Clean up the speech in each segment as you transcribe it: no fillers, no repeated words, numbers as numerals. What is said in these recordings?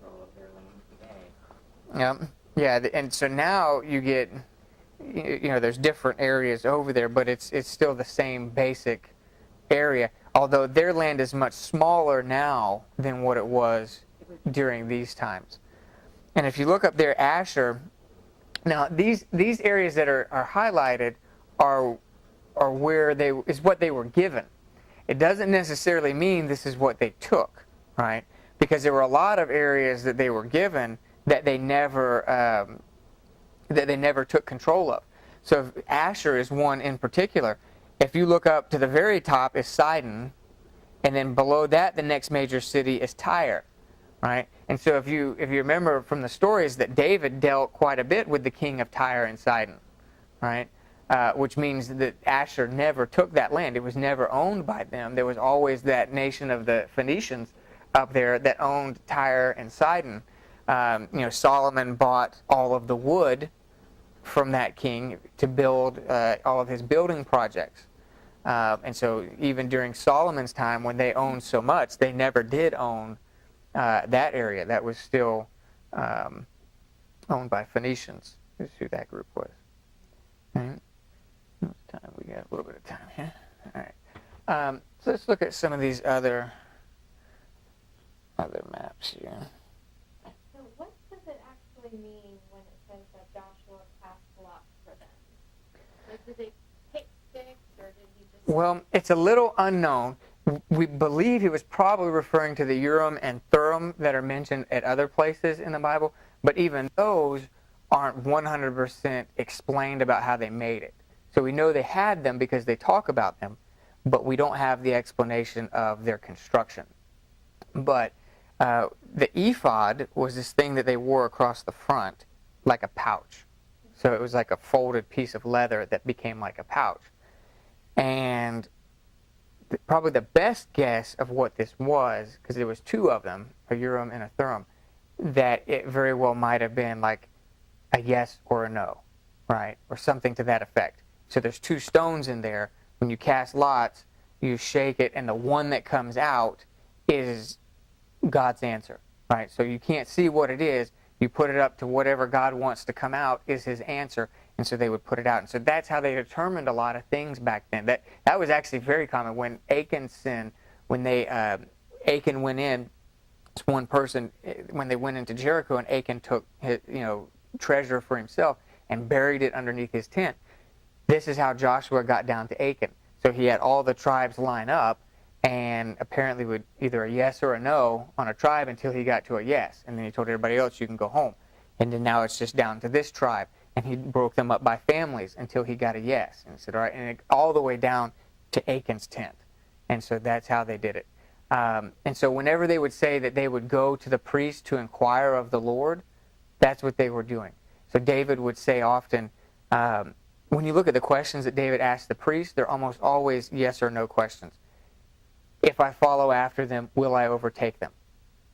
control of their land today. Yeah, and so now you get, there's different areas over there, but it's still the same basic area, although their land is much smaller now than what it was during these times. And if you look up there, Asher, now these areas that are highlighted are where is what they were given. It doesn't necessarily mean this is what they took, right? Because there were a lot of areas that they were given that they never took control of. So Asher is one in particular. If you look up to the very top is Sidon, and then below that the next major city is Tyre, right? And so if you remember from the stories that David dealt quite a bit with the king of Tyre and Sidon, right? Which means that Asher never took that land. It was never owned by them. There was always that nation of the Phoenicians up there that owned Tyre and Sidon. Solomon bought all of the wood from that king to build all of his building projects. And so even during Solomon's time, when they owned so much, they never did own that area. That was still owned by Phoenicians, is who that group was. All right. Time? We got a little bit of time here. All right. So let's look at some of these other maps here. So what does it actually mean when it says that Joshua cast lots for them? Like, did they pick sticks, or did he just... Well, it's a little unknown. We believe he was probably referring to the Urim and Thummim that are mentioned at other places in the Bible, but even those aren't 100% explained about how they made it. So we know they had them because they talk about them, but we don't have the explanation of their construction. But the ephod was this thing that they wore across the front like a pouch. So it was like a folded piece of leather that became like a pouch. And probably the best guess of what this was, because there was two of them, a Urim and a Thummim, that it very well might have been like a yes or a no, right? Or something to that effect. So there's two stones in there. When you cast lots, you shake it, and the one that comes out is God's answer, right? So you can't see what it is. You put it up to whatever God wants to come out is his answer, and so they would put it out. And so that's how they determined a lot of things back then. That was actually very common. When Achan sinned, when Achan went in, it's one person, when they went into Jericho, and Achan took his, treasure for himself and buried it underneath his tent. This is how Joshua got down to Achan. So he had all the tribes line up, and apparently would either a yes or a no on a tribe until he got to a yes. And then he told everybody else, you can go home. And then now it's just down to this tribe. And he broke them up by families until he got a yes. And he said, all right, and all the way down to Achan's tent. And so that's how they did it. And so whenever they would say that they would go to the priest to inquire of the Lord, that's what they were doing. So David would say often, when you look at the questions that David asked the priest, they're almost always yes or no questions. If I follow after them, will I overtake them?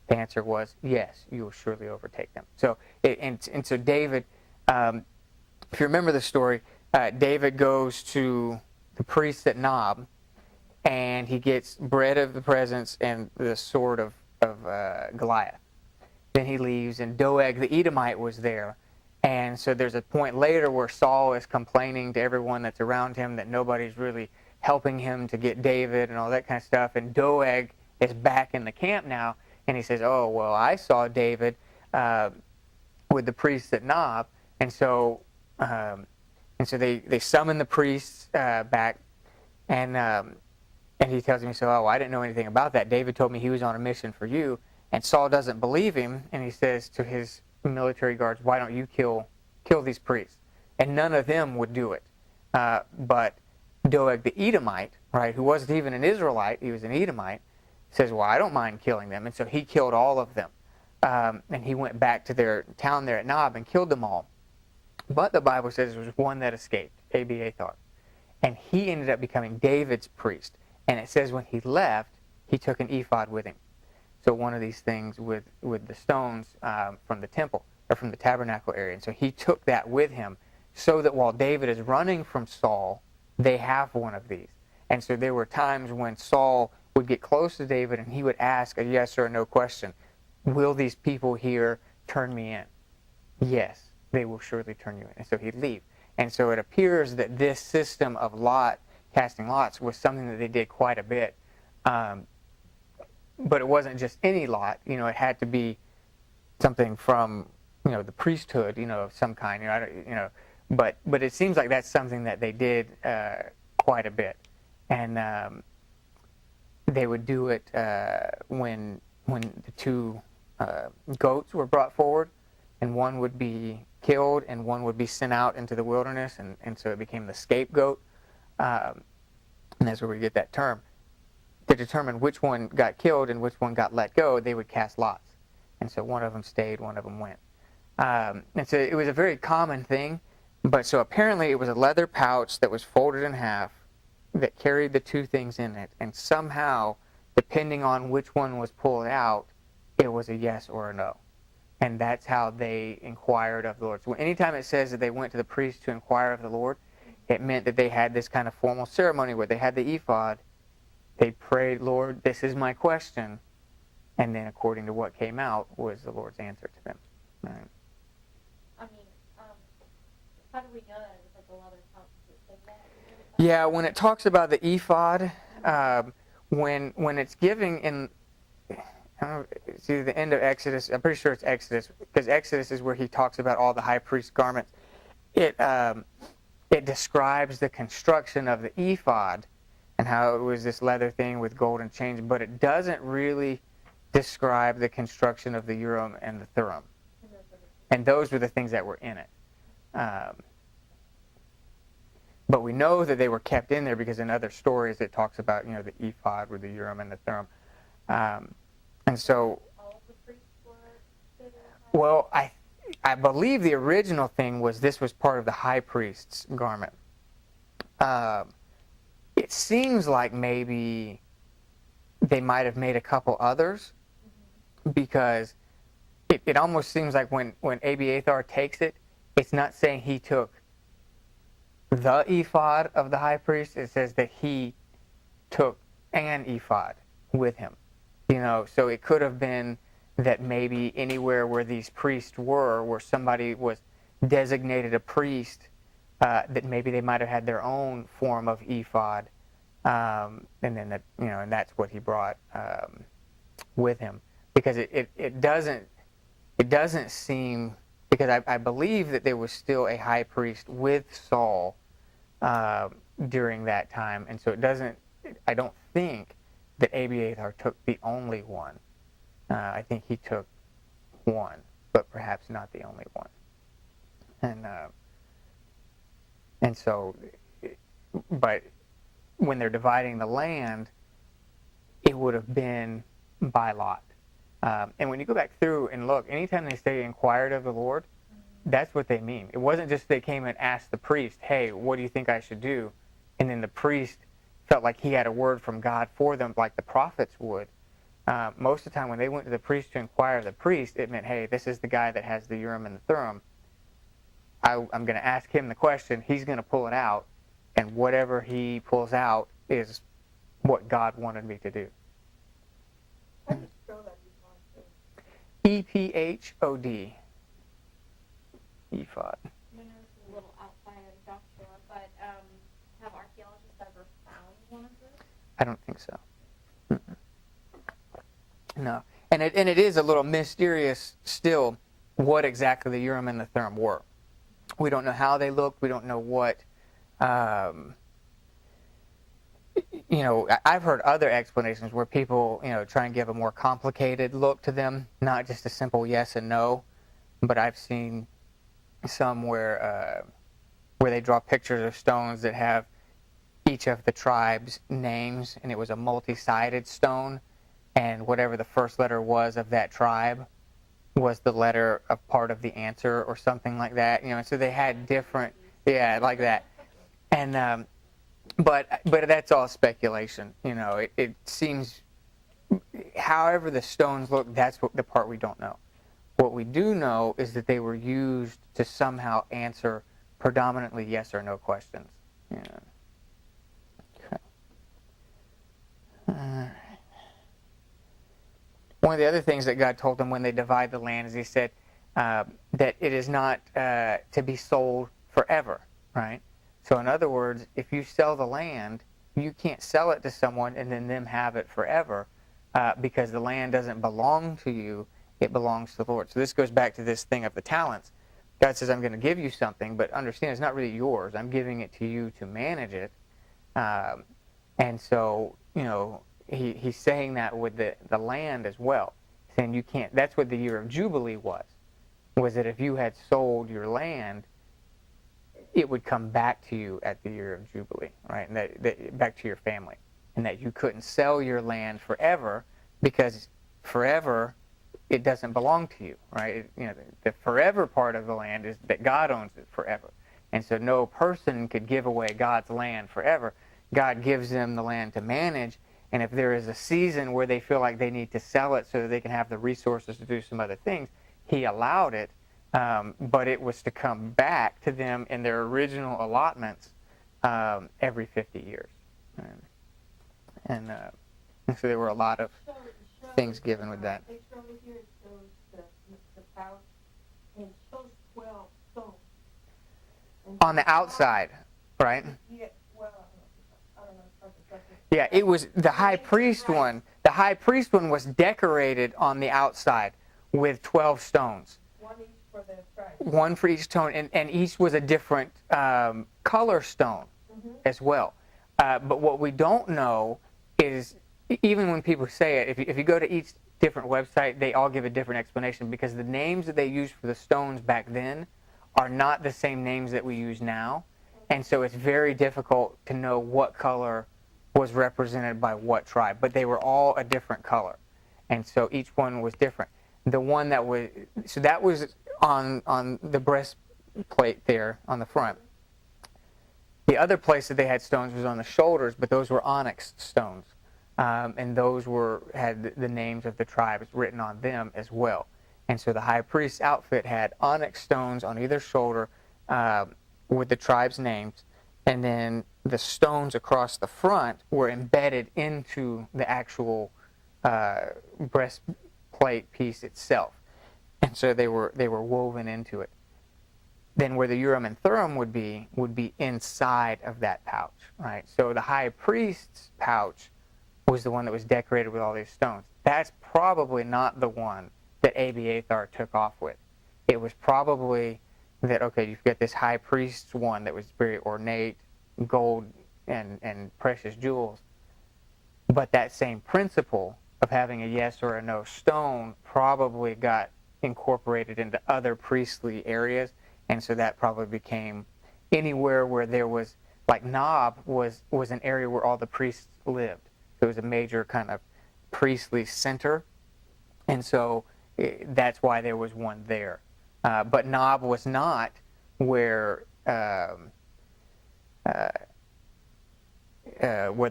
The answer was yes, you will surely overtake them. So, so David, if you remember the story, David goes to the priest at Nob, and he gets bread of the presence and the sword of Goliath. Then he leaves, and Doeg the Edomite was there. And so there's a point later where Saul is complaining to everyone that's around him that nobody's really helping him to get David and all that kind of stuff. And Doeg is back in the camp now, and he says, oh, well, I saw David with the priests at Nob. And so they summon the priests back, and he tells me, so, I didn't know anything about that. David told me he was on a mission for you. And Saul doesn't believe him, and he says to his military guards, why don't you kill these priests? And none of them would do it. But Doeg the Edomite, right, who wasn't even an Israelite, he was an Edomite, says, well, I don't mind killing them. And so he killed all of them. And he went back to their town there at Nob and killed them all. But the Bible says there was one that escaped, Abiathar. And he ended up becoming David's priest. And it says when he left, he took an ephod with him. So one of these things with the stones from the temple, or from the tabernacle area. And so he took that with him so that while David is running from Saul, they have one of these. And so there were times when Saul would get close to David and he would ask a yes or a no question. will these people here turn me in? Yes, they will surely turn you in. And so he'd leave. And so it appears that this system of casting lots was something that they did quite a bit. But it wasn't just any lot. It had to be something from, the priesthood, of some kind. But it seems like that's something that they did quite a bit. And they would do it when the two goats were brought forward, and one would be killed and one would be sent out into the wilderness, and so it became the scapegoat. And that's where we get that term. To determine which one got killed and which one got let go, they would cast lots. And so one of them stayed, one of them went. And so it was a very common thing. But so apparently it was a leather pouch that was folded in half that carried the two things in it. And somehow, depending on which one was pulled out, it was a yes or a no. And that's how they inquired of the Lord. So anytime it says that they went to the priest to inquire of the Lord, it meant that they had this kind of formal ceremony where they had the ephod. They prayed, Lord, this is my question. And then according to what came out was the Lord's answer to them. Right. I mean, how do we know that it was like a leather pouch? Does it say that? Yeah, when it talks about the ephod, when it's giving in, I don't know, it's either the end of Exodus, I'm pretty sure it's Exodus, because Exodus is where he talks about all the high priest garments. It describes the construction of the ephod and how it was this leather thing with golden chains, but it doesn't really describe the construction of the Urim and the Thummim. And those were the things that were in it. But we know that they were kept in there because in other stories it talks about, the ephod with the Urim and the Thummim. And so, All of the priests were considered? well, I believe the original thing was this was part of the high priest's garment. It seems like maybe they might have made a couple others, because it almost seems like when Abiathar takes it, it's not saying he took the ephod of the high priest. It says that he took an ephod with him. So it could have been that maybe anywhere where these priests were, where somebody was designated a priest, that maybe they might have had their own form of ephod, and then that and that's what he brought with him, because it doesn't seem, because I believe that there was still a high priest with Saul during that time, and so I don't think that Abiathar took the only one. I think he took one, but perhaps not the only one. And so, but when they're dividing the land, it would have been by lot. And when you go back through and look, anytime they say inquired of the Lord, that's what they mean. It wasn't just they came and asked the priest, hey, what do you think I should do? And then the priest felt like he had a word from God for them, like the prophets would. Most of the time when they went to the priest to inquire of the priest, it meant, hey, this is the guy that has the Urim and the Thummim. I'm going to ask him the question. He's going to pull it out. And whatever he pulls out is what God wanted me to do. How do you spell that ephod. Ephod. I know this is a little outside of Joshua, but have archaeologists ever found one of those? I don't think so. Mm-mm. No. And it is a little mysterious still what exactly the Urim and the Thummim were. We don't know how they looked. We don't know what... I've heard other explanations where people, try and give a more complicated look to them, not just a simple yes and no. But I've seen some where they draw pictures of stones that have each of the tribes' names, and it was a multi-sided stone, and whatever the first letter was of that tribe was the letter of part of the answer or something like that. So they had different, like that. And but that's all speculation. It seems, however the stones look, that's the part we don't know. What we do know is that they were used to somehow answer predominantly yes or no questions. Okay. All right. one of the other things that God told them when they divide the land is He said that it is not to be sold forever, right? So in other words, if you sell the land, you can't sell it to someone and then them have it forever because the land doesn't belong to you, it belongs to the Lord. So this goes back to this thing of the talents. God says, I'm going to give you something, but understand it's not really yours. I'm giving it to you to manage it. And so, he's saying that with the land as well, saying you can't. That's what the year of Jubilee was that if you had sold your land, it would come back to you at the year of Jubilee, right? And that back to your family, and that you couldn't sell your land forever because forever it doesn't belong to you, right? The forever part of the land is that God owns it forever, and so no person could give away God's land forever. God gives them the land to manage, and if there is a season where they feel like they need to sell it so that they can have the resources to do some other things, He allowed it. But it was to come back to them in their original allotments every 50 years. And so there were a lot of things given with that. It shows here, it shows the pouch, and it shows 12 stones. On the outside, right? Yeah, well, I don't know. Yeah, it was the high priest one. The high priest one was decorated on the outside with 12 stones. One each for the tribe. One for each stone, and each was a different color stone as well. But what we don't know is, even when people say it, if you go to each different website, they all give a different explanation because the names that they used for the stones back then are not the same names that we use now. And so it's very difficult to know what color was represented by what tribe. But they were all a different color. And so each one was different. The one that was on the breastplate there on the front. The other place that they had stones was on the shoulders, but those were onyx stones, and those had the names of the tribes written on them as well. And so the high priest's outfit had onyx stones on either shoulder with the tribes' names, and then the stones across the front were embedded into the actual breastplate piece itself. And so they were woven into it. Then where the Urim and Thummim would be inside of that pouch, right? So the high priest's pouch was the one that was decorated with all these stones. That's probably not the one that Abiathar took off with. It was probably that, okay, you've got this high priest's one that was very ornate, gold and precious jewels. But that same principle of having a yes or a no stone probably got incorporated into other priestly areas, and so that probably became anywhere where there was, like Nob was an area where all the priests lived. So it was a major kind of priestly center, and so that's why there was one there. But Nob was not where the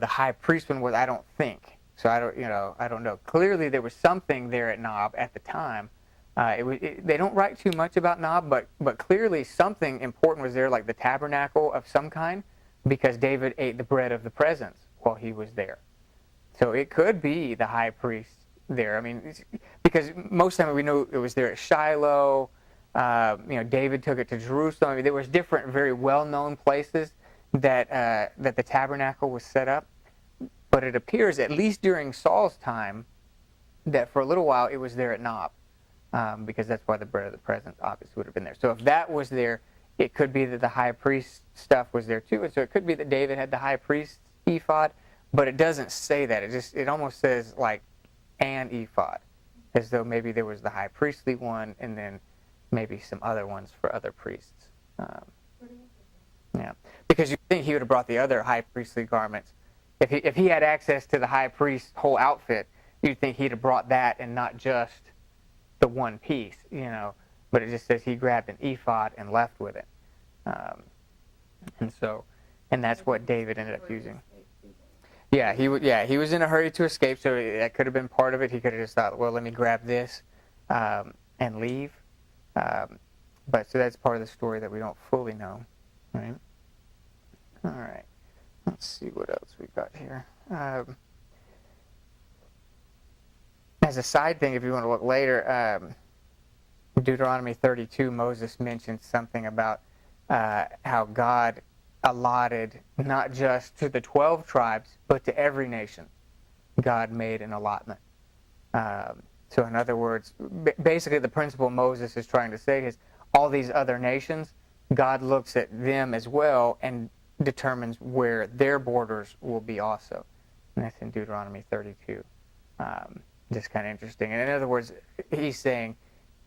high priest one was. I don't think so. I don't know. Clearly, there was something there at Nob at the time. They don't write too much about Nob, but clearly something important was there, like the tabernacle of some kind, because David ate the bread of the presence while he was there. So it could be the high priest there. I mean, because most of the time we know it was there at Shiloh. David took it to Jerusalem. I mean, there was different, very well-known places that the tabernacle was set up. But it appears, at least during Saul's time, that for a little while it was there at Nob. Because that's why the bread of the presence obviously would have been there. So if that was there, it could be that the high priest stuff was there too. And so it could be that David had the high priest's ephod, but it doesn't say that. It almost says like an ephod, as though maybe there was the high priestly one and then maybe some other ones for other priests. Yeah, because you think he would have brought the other high priestly garments. If he had access to the high priest's whole outfit, you'd think he'd have brought that and not just the one piece, but it just says he grabbed an ephod and left with it. And that's what David ended up using. Yeah, he was in a hurry to escape, so that could have been part of it. He could have just thought, well, let me grab this and leave. But so that's part of the story that we don't fully know, right? All right. Let's see what else we got here. As a side thing, if you want to look later, Deuteronomy 32, Moses mentions something about how God allotted not just to the 12 tribes, but to every nation. God made an allotment. So in other words, basically the principle Moses is trying to say is all these other nations, God looks at them as well and determines where their borders will be also. And that's in Deuteronomy 32. Just kind of interesting. And in other words, he's saying,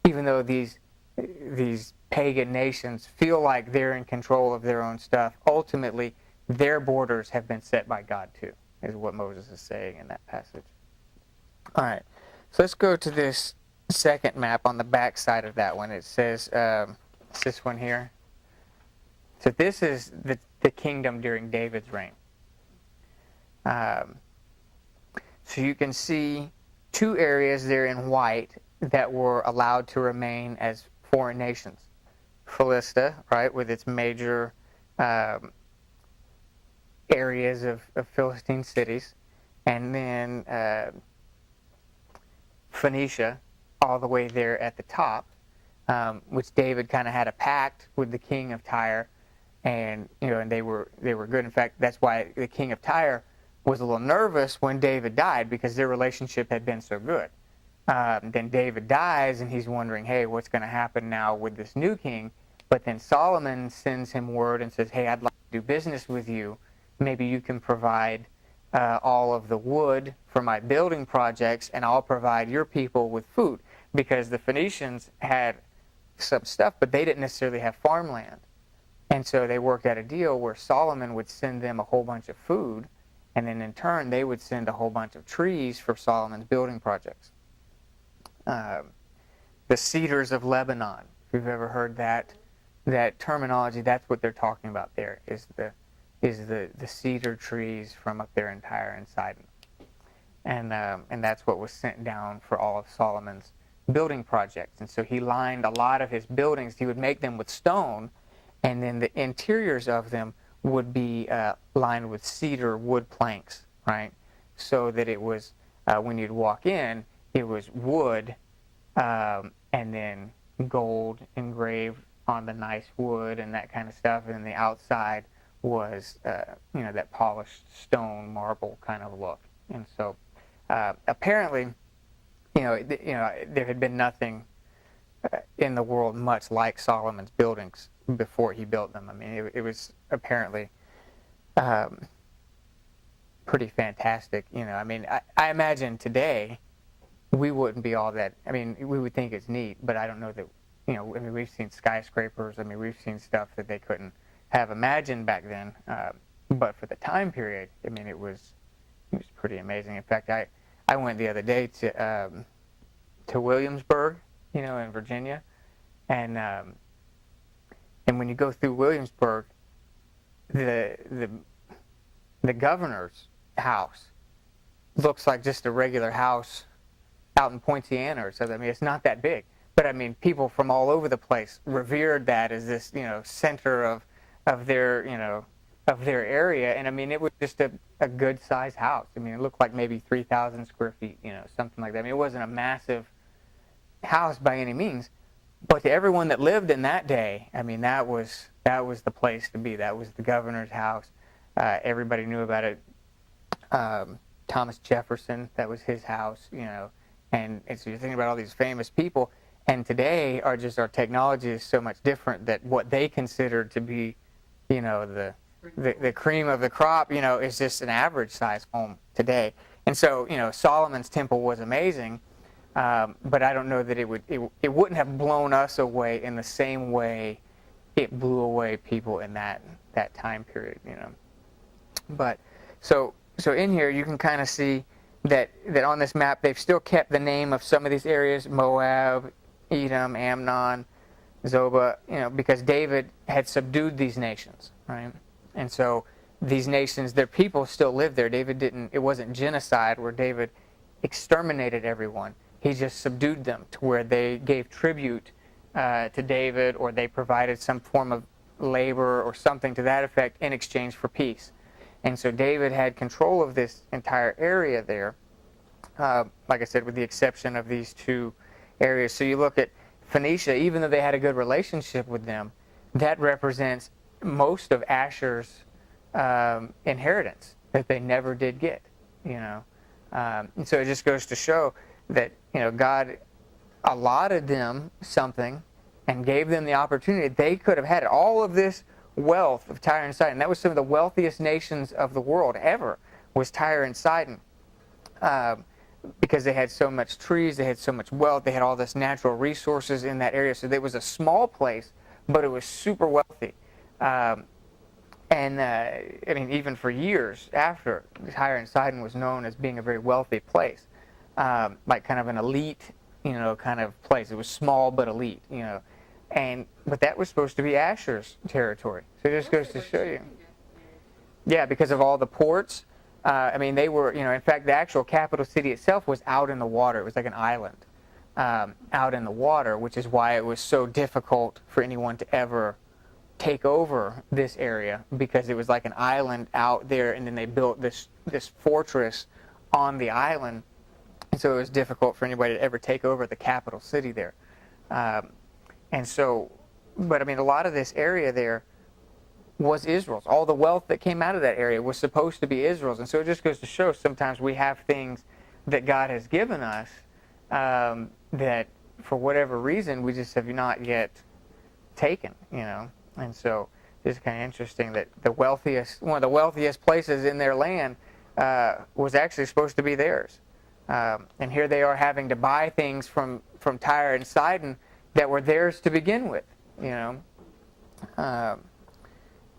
even though these pagan nations feel like they're in control of their own stuff, ultimately their borders have been set by God too, is what Moses is saying in that passage. All right, so let's go to this second map on the back side of that one. It says, it's this one here. So this is the kingdom during David's reign. So you can see two areas there in white that were allowed to remain as foreign nations. Philistia, right, with its major areas of Philistine cities, and then Phoenicia, all the way there at the top, which David kind of had a pact with the king of Tyre, and and they were good. In fact, that's why the king of Tyre was a little nervous when David died, because their relationship had been so good. Then David dies, and he's wondering, hey, what's going to happen now with this new king? But then Solomon sends him word and says, hey, I'd like to do business with you. Maybe you can provide all of the wood for my building projects, and I'll provide your people with food. Because the Phoenicians had some stuff, but they didn't necessarily have farmland. And so they worked out a deal where Solomon would send them a whole bunch of food, and then in turn they would send a whole bunch of trees for Solomon's building projects. The cedars of Lebanon, if you've ever heard that terminology, that's what they're talking about there, is the cedar trees from up there in Tyre and Sidon. And that's what was sent down for all of Solomon's building projects. And so he lined a lot of his buildings, he would make them with stone, and then the interiors of them would be lined with cedar wood planks, right? So that it was, when you'd walk in, it was wood and then gold engraved on the nice wood and that kind of stuff. And then the outside was, that polished stone, marble kind of look. And so apparently, there had been nothing in the world much like Solomon's buildings before he built them. I mean, it was apparently pretty fantastic. I mean, I imagine today we wouldn't be all that. I mean, we would think it's neat, but I don't know that. I mean, we've seen skyscrapers. I mean, we've seen stuff that they couldn't have imagined back then. But for the time period, I mean, it was pretty amazing. In fact, I went the other day to Williamsburg, in Virginia, and when you go through Williamsburg, the governor's house looks like just a regular house out in Poinciana or something. I mean, it's not that big, but I mean, people from all over the place revered that as this, center of their, of their area. And I mean, it was just a good sized house. I mean, it looked like maybe 3,000 square feet, something like that. I mean, it wasn't a massive house by any means, but to everyone that lived in that day, I mean, that was the place to be. That was the governor's house. Everybody knew about it. Thomas Jefferson, that was his house, and so you're thinking about all these famous people, and today our technology is so much different that what they considered to be, the cream of the crop, is just an average size home today. And so, Solomon's temple was amazing, but I don't know that it wouldn't have blown us away in the same way it blew away people in that time period, But so in here you can kind of see that on this map they've still kept the name of some of these areas: Moab, Edom, Ammon, Zobah, because David had subdued these nations, right? And so these nations, their people still lived there. It wasn't genocide where David exterminated everyone. He just subdued them to where they gave tribute to David, or they provided some form of labor or something to that effect in exchange for peace. And so David had control of this entire area there. like I said, with the exception of these two areas. So you look at Phoenicia, even though they had a good relationship with them, that represents most of Asher's inheritance that they never did get. And so it just goes to show that God allotted them something and gave them the opportunity. They could have had it. All of this wealth of Tyre and Sidon. That was some of the wealthiest nations of the world ever, was Tyre and Sidon. Because they had so much trees, they had so much wealth, they had all this natural resources in that area. So it was a small place, but it was super wealthy. Even for years after, Tyre and Sidon was known as being a very wealthy place, like kind of an elite, kind of place. It was small but elite, but that was supposed to be Asher's territory. So it just goes to show you. Yeah, because of all the ports. They were, in fact, the actual capital city itself was out in the water. It was like an island out in the water, which is why it was so difficult for anyone to ever take over this area, because it was like an island out there, and then they built this fortress on the island, and so it was difficult for anybody to ever take over the capital city there. But a lot of this area there was Israel's. All the wealth that came out of that area was supposed to be Israel's. And so it just goes to show sometimes we have things that God has given us that for whatever reason we just have not yet taken, And so it's kind of interesting that one of the wealthiest places in their land was actually supposed to be theirs. And here they are having to buy things from Tyre and Sidon that were theirs to begin with,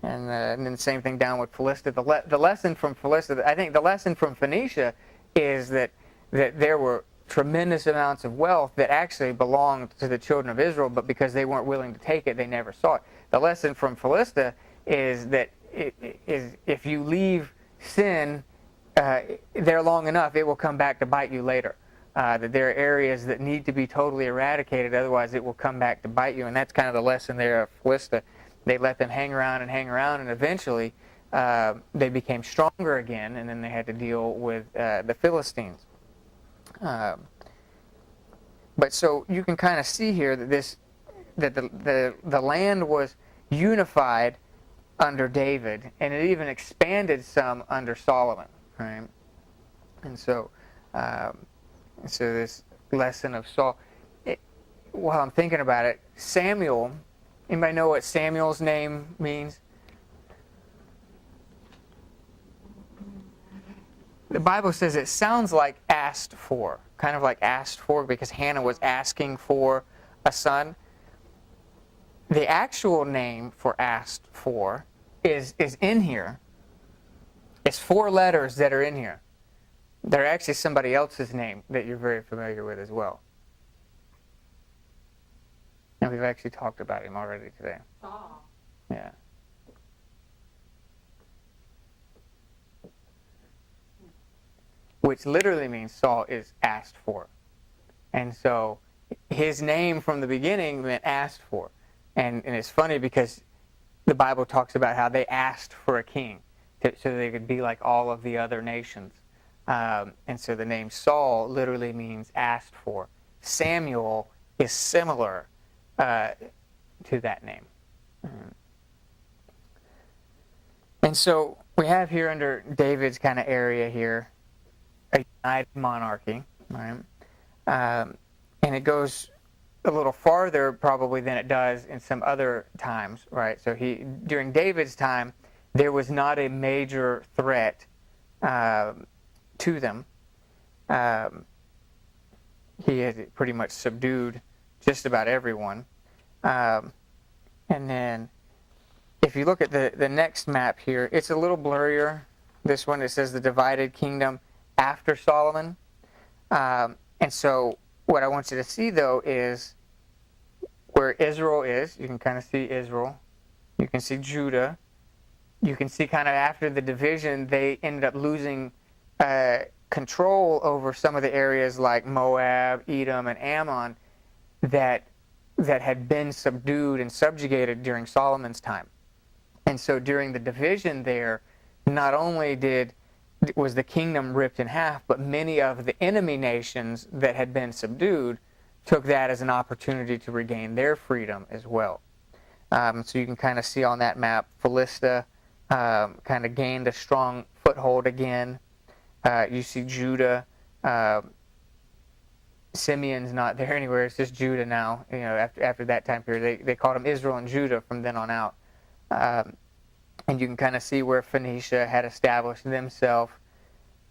And then the same thing down with Philistia. The lesson from Philistia, I think the lesson from Phoenicia is that there were tremendous amounts of wealth that actually belonged to the children of Israel, but because they weren't willing to take it, they never saw it. The lesson from Philistia is that if you leave sin there long enough, it will come back to bite you later. That there are areas that need to be totally eradicated, otherwise it will come back to bite you. And that's kind of the lesson there of Philistia. They let them hang around, and eventually they became stronger again, and then they had to deal with the Philistines. But so you can kind of see here that the land was unified under David, and it even expanded some under Solomon, right? And so this lesson of Saul, while I'm thinking about it, Samuel. Anybody know what Samuel's name means? The Bible says it sounds like asked for, kind of like asked for, because Hannah was asking for a son. The actual name for asked for is in here. It's 4 letters that are in here. They're actually somebody else's name that you're very familiar with as well. And we've actually talked about him already today. Saul. Yeah. Which literally means Saul is asked for. And so his name from the beginning meant asked for. And it's funny because the Bible talks about how they asked for a king so they could be like all of the other nations. And so the name Saul literally means asked for. Samuel is similar to that name. And so we have here under David's kind of area here a united monarchy, right? And it goes a little farther probably than it does in some other times, right? So during David's time, there was not a major threat to them. He had pretty much subdued just about everyone. And then if you look at the next map here, it's a little blurrier. This one, it says the divided kingdom after Solomon. And so what I want you to see, though, is where Israel is. You can kind of see Israel. You can see Judah. You can see kind of after the division, they ended up losing control over some of the areas like Moab, Edom, and Ammon that had been subdued and subjugated during Solomon's time. And so during the division there, not only did was the kingdom ripped in half, but many of the enemy nations that had been subdued took that as an opportunity to regain their freedom as well. So you can kind of see on that map, Philistia kind of gained a strong foothold again. You see Judah. Simeon's not there anywhere. It's just Judah now. After that time period, they called them Israel and Judah from then on out. And you can kind of see where Phoenicia had established themselves,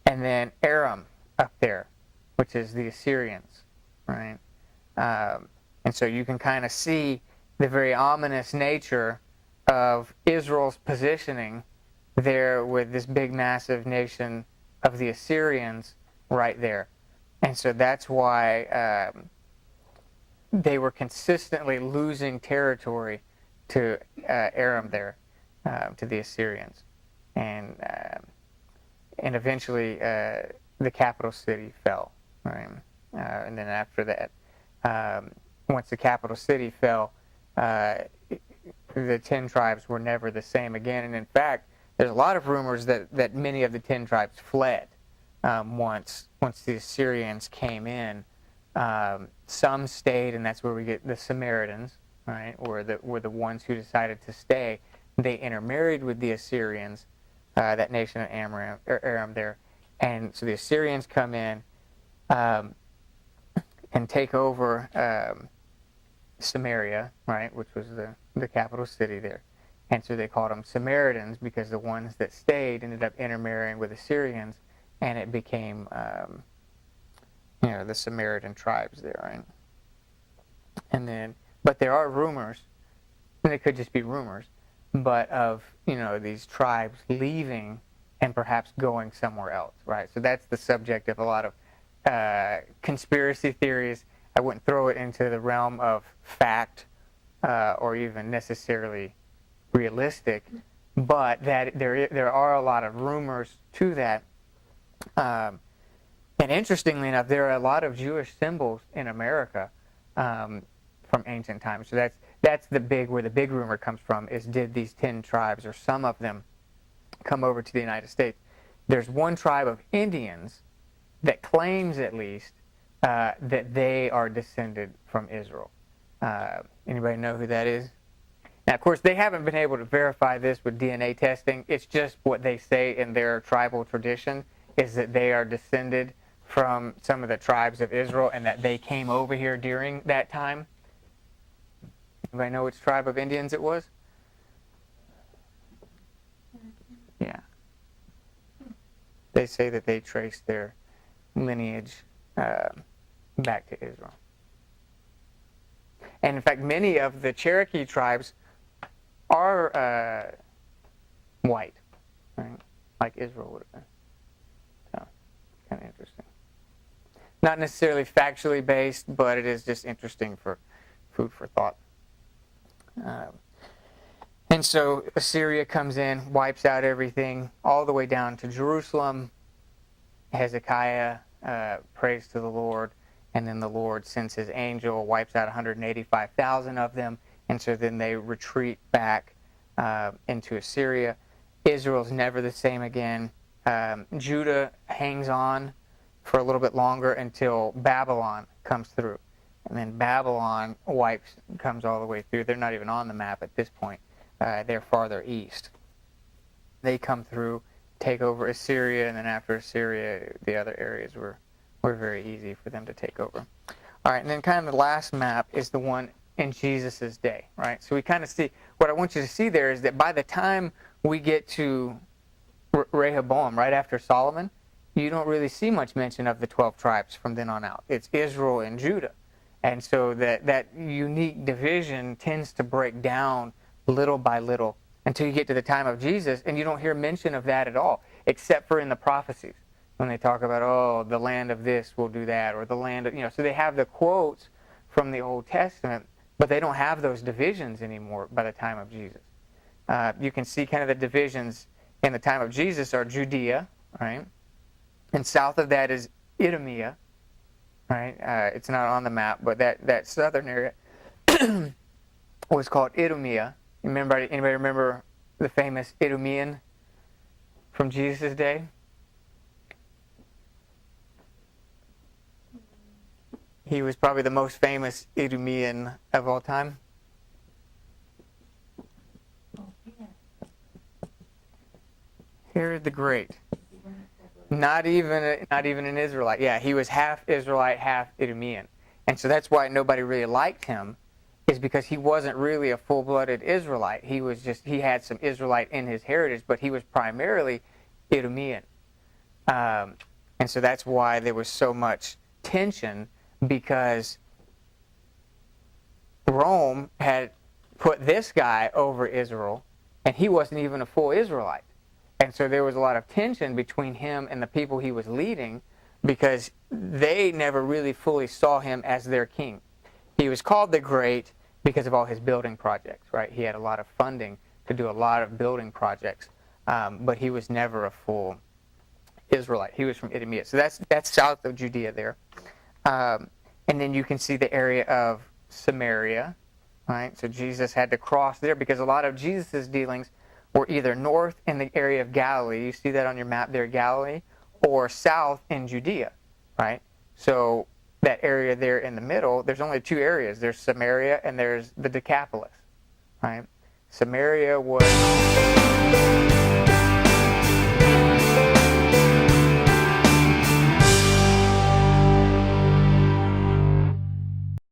and then Aram up there, which is the Assyrians, right? And so you can kind of see the very ominous nature of Israel's positioning there with this big, massive nation of the Assyrians right there. And so that's why they were consistently losing territory to Aram there, to the Assyrians. And eventually the capital city fell, right? And then after that, once the capital city fell, the 10 tribes were never the same again. And in fact, there's a lot of rumors that many of the 10 tribes fled once the Assyrians came in. Some stayed, and that's where we get the Samaritans, right? Were the ones who decided to stay. They intermarried with the Assyrians, that nation of Aram there, and so the Assyrians come in and take over Samaria, right, which was the capital city there. And so they called them Samaritans because the ones that stayed ended up intermarrying with Assyrians, and it became the Samaritan tribes there, right? And then, but there are rumors, and it could just be rumors, but of these tribes leaving and perhaps going somewhere else, right? So that's the subject of a lot of conspiracy theories. I wouldn't throw it into the realm of fact or even necessarily realistic, but that there are a lot of rumors to that. And interestingly enough, there are a lot of Jewish symbols in America from ancient times. So that's where the big rumor comes from, is did these 10 tribes, or some of them, come over to the United States? There's one tribe of Indians that claims, at least, that they are descended from Israel. Anybody know who that is? Now, of course, they haven't been able to verify this with DNA testing. It's just what they say in their tribal tradition, is that they are descended from some of the tribes of Israel and that they came over here during that time. Anybody know which tribe of Indians it was? Yeah. They say that they traced their lineage back to Israel. And in fact, many of the Cherokee tribes are white, right? Like Israel would have been. So, kind of interesting. Not necessarily factually based, but it is just interesting for food for thought. And so Assyria comes in, wipes out everything, all the way down to Jerusalem. Hezekiah prays to the Lord, and then the Lord sends his angel, wipes out 185,000 of them, and so then they retreat back into Assyria. Israel's never the same again. Judah hangs on for a little bit longer until Babylon comes through. And then Babylon comes all the way through. They're not even on the map at this point. They're farther east. They come through, take over Assyria, and then after Assyria, the other areas were very easy for them to take over. All right, and then kind of the last map is the one in Jesus' day, right? So we kind of see, what I want you to see there is that by the time we get to Rehoboam, right after Solomon, you don't really see much mention of the 12 tribes from then on out. It's Israel and Judah. And so that unique division tends to break down little by little until you get to the time of Jesus, and you don't hear mention of that at all, except for in the prophecies, when they talk about, oh, the land of this will do that, or the land of, so they have the quotes from the Old Testament, but they don't have those divisions anymore by the time of Jesus. You can see kind of the divisions in the time of Jesus are Judea, right? And south of that is Idumea, right? It's not on the map, but that southern area was called Idumea. Anybody remember the famous Idumean from Jesus' day? He was probably the most famous Idumean of all time. Oh, yeah. Herod the Great. Not even an Israelite. Yeah, he was half Israelite, half Idumean. And so that's why nobody really liked him, is because he wasn't really a full-blooded Israelite. He had some Israelite in his heritage, but he was primarily Idumean. And so that's why there was so much tension, because Rome had put this guy over Israel, and he wasn't even a full Israelite. And so there was a lot of tension between him and the people he was leading, because they never really fully saw him as their king. He was called the Great because of all his building projects, right? He had a lot of funding to do a lot of building projects, but he was never a full Israelite. He was from Idumea. So that's south of Judea there. And then you can see the area of Samaria, right? So Jesus had to cross there because a lot of Jesus' dealings were either north in the area of Galilee, you see that on your map there, Galilee, or south in Judea, right? So that area there in the middle, there's only two areas. There's Samaria and there's the Decapolis, right? Samaria was